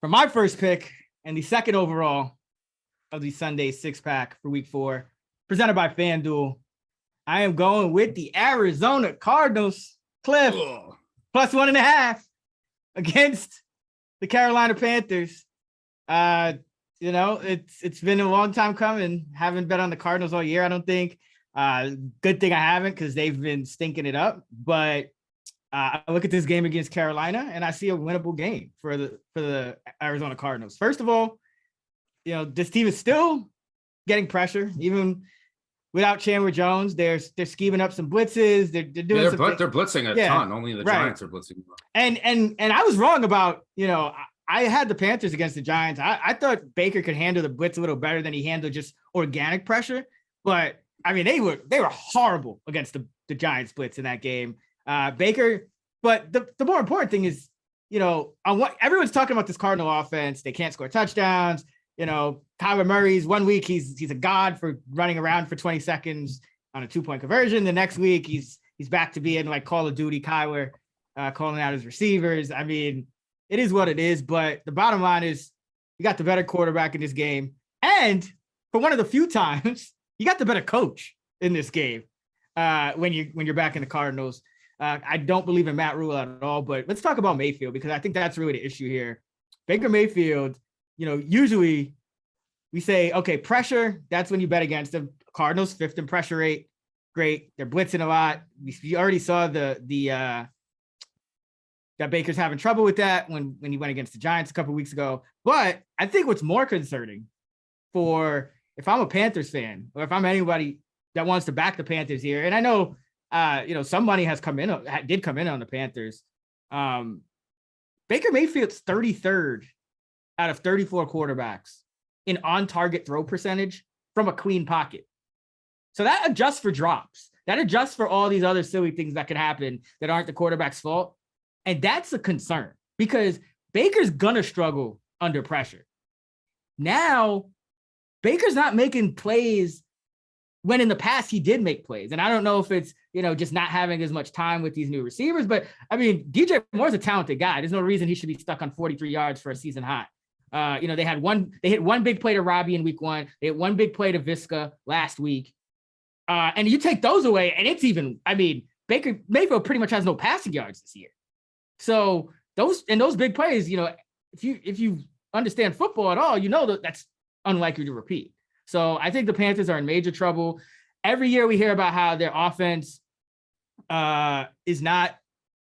For my first pick and the second overall of the Sunday six-pack for week 4, presented by FanDuel, I am going with the Arizona Cardinals. Cliff, plus 1.5 against the Carolina Panthers. It's been a long time coming. Haven't bet on the Cardinals all year, I don't think. Good thing I haven't because they've been stinking it up. But I look at this game against Carolina and I see a winnable game for the Arizona Cardinals. First of all, this team is still getting pressure, even without Chandler Jones. They're scheming up some blitzes. They're doing they're blitzing a ton. Only the Giants are blitzing. And I was wrong about, I had the Panthers against the Giants. I thought Baker could handle the blitz a little better than he handled just organic pressure. But I mean, they were horrible against the Giants blitz in that game. Baker, but the more important thing is, on what everyone's talking about this Cardinal offense, they can't score touchdowns. Kyler Murray's 1 week, he's a god for running around for 20 seconds on a 2-point conversion. The next week, he's back to being like Call of Duty Kyler, calling out his receivers. I mean, it is what it is, but the bottom line is you got the better quarterback in this game. And for one of the few times, you got the better coach in this game when you're back in the Cardinals. I don't believe in Matt Rule at all, but let's talk about Mayfield because I think that's really the issue here. Baker Mayfield, usually we say, okay, pressure, that's when you bet against them. Cardinals 5th in pressure rate. Great. They're blitzing a lot. We already saw that Baker's having trouble with that when he went against the Giants a couple of weeks ago. But I think what's more concerning for if I'm a Panthers fan or if I'm anybody that wants to back the Panthers here, and I know, some money did come in on the Panthers. Baker Mayfield's 33rd out of 34 quarterbacks in on-target throw percentage from a clean pocket. So that adjusts for drops. That adjusts for all these other silly things that can happen that aren't the quarterback's fault. And that's a concern because Baker's going to struggle under pressure. Now, Baker's not making plays when in the past he did make plays. And I don't know if it's, just not having as much time with these new receivers. But, I mean, DJ Moore's a talented guy. There's no reason he should be stuck on 43 yards for a season high. They hit one big play to Robbie in week 1. They hit one big play to Visca last week. And you take those away, and it's even, Baker Mayfield pretty much has no passing yards this year. So those big plays, if you understand football at all, that's unlikely to repeat. So I think the Panthers are in major trouble. Every year we hear about how their offense is not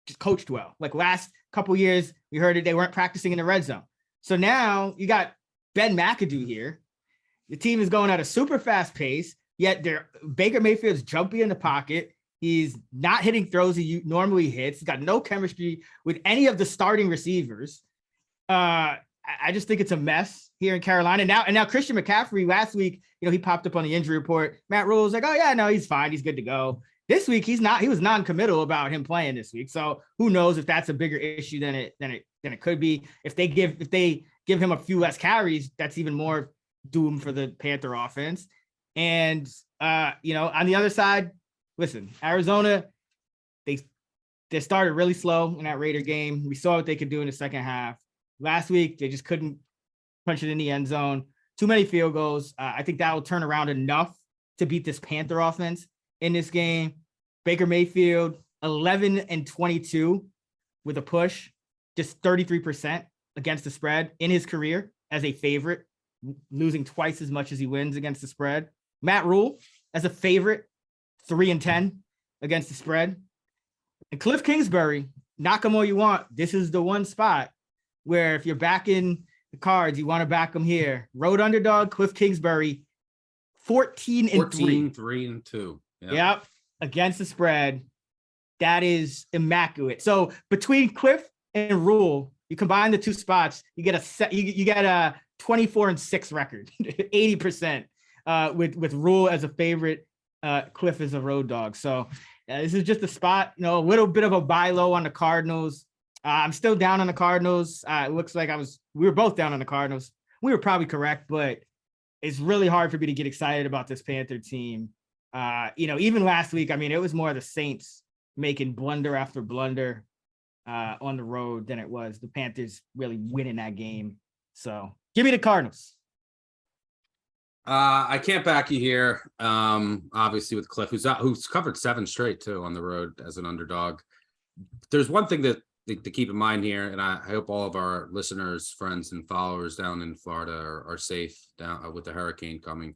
just coached well. Like last couple years, we heard that they weren't practicing in the red zone. So now you got Ben McAdoo here. The team is going at a super fast pace, yet Baker Mayfield's jumpy in the pocket. He's not hitting throws he normally hits. He's got no chemistry with any of the starting receivers. I just think it's a mess here in Carolina. And now Christian McCaffrey last week, he popped up on the injury report. Matt Rule was like, oh yeah, no, he's fine. He's good to go. This week, he's not. He was non-committal about him playing this week. So who knows if that's a bigger issue than it could be. If they give him a few less carries, that's even more doom for the Panther offense. And on the other side, listen, Arizona, they started really slow in that Raider game. We saw what they could do in the second half. Last week, they just couldn't punch it in the end zone. Too many field goals. I think that will turn around enough to beat this Panther offense in this game. Baker Mayfield, 11-22 with a push, just 33% against the spread in his career as a favorite, losing twice as much as he wins against the spread. Matt Rule, as a favorite, 3-10 against the spread. And Cliff Kingsbury, knock him all you want. This is the one spot where if you're backing the Cards, you want to back them here. Road underdog, Cliff Kingsbury, 14-3. 3-2. Yep, against the spread. That is immaculate. So between Cliff and Rule, you combine the two spots, you get a 24-6 record, 80% with Rule as a favorite, Cliff as a road dog. So this is just a spot, a little bit of a buy low on the Cardinals. I'm still down on the Cardinals. It looks like we were both down on the Cardinals. We were probably correct, but it's really hard for me to get excited about this Panther team. Even last week, it was more of the Saints making blunder after blunder. on the road than it was the Panthers really winning that game. So give me the Cardinals. I can't back you here. Obviously with Cliff, who's covered 7 straight too on the road as an underdog. There's one thing that to keep in mind here, and I hope all of our listeners, friends, and followers down in Florida are safe down with the hurricane coming.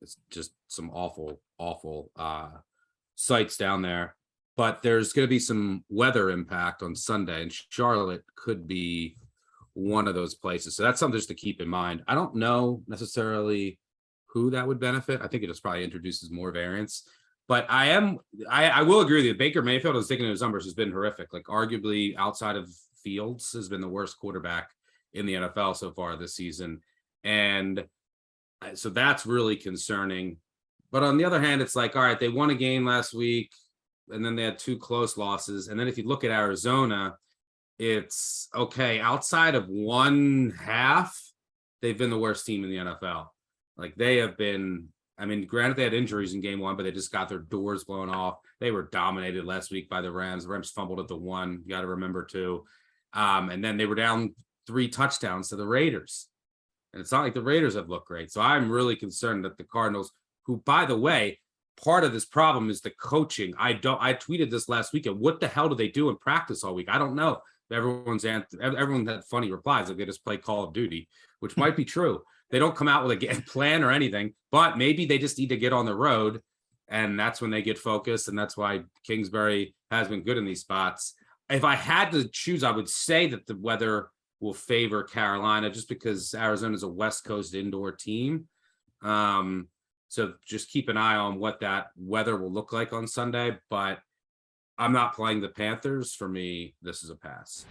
It's just some awful sights down there. But there's going to be some weather impact on Sunday, and Charlotte could be one of those places. So that's something just to keep in mind. I don't know necessarily who that would benefit. I think it just probably introduces more variance. But I will agree with you. Baker Mayfield, has taken his numbers, has been horrific. Like arguably outside of Fields, has been the worst quarterback in the NFL so far this season. And so that's really concerning. But on the other hand, it's like, all right, they won a game last week, and then they had 2 close losses. And then if you look at Arizona, it's okay. Outside of one half, they've been the worst team in the NFL. Like they have been, I mean, granted they had injuries in game 1, but they just got their doors blown off. They were dominated last week by the Rams. The Rams fumbled at the 1. You got to remember too. And then they were down 3 touchdowns to the Raiders. And it's not like the Raiders have looked great. So I'm really concerned that the Cardinals, who, by the way, part of this problem is the coaching. I tweeted this last weekend. What the hell do they do in practice all week? I don't know. Everyone had funny replies, like they just play Call of Duty, which might be true. They don't come out with a game plan or anything, but maybe they just need to get on the road, and that's when they get focused, and that's why Kingsbury has been good in these spots. If I had to choose, I would say that the weather will favor Carolina, just because Arizona is a West Coast indoor team. So just keep an eye on what that weather will look like on Sunday, but I'm not playing the Panthers. For me, this is a pass.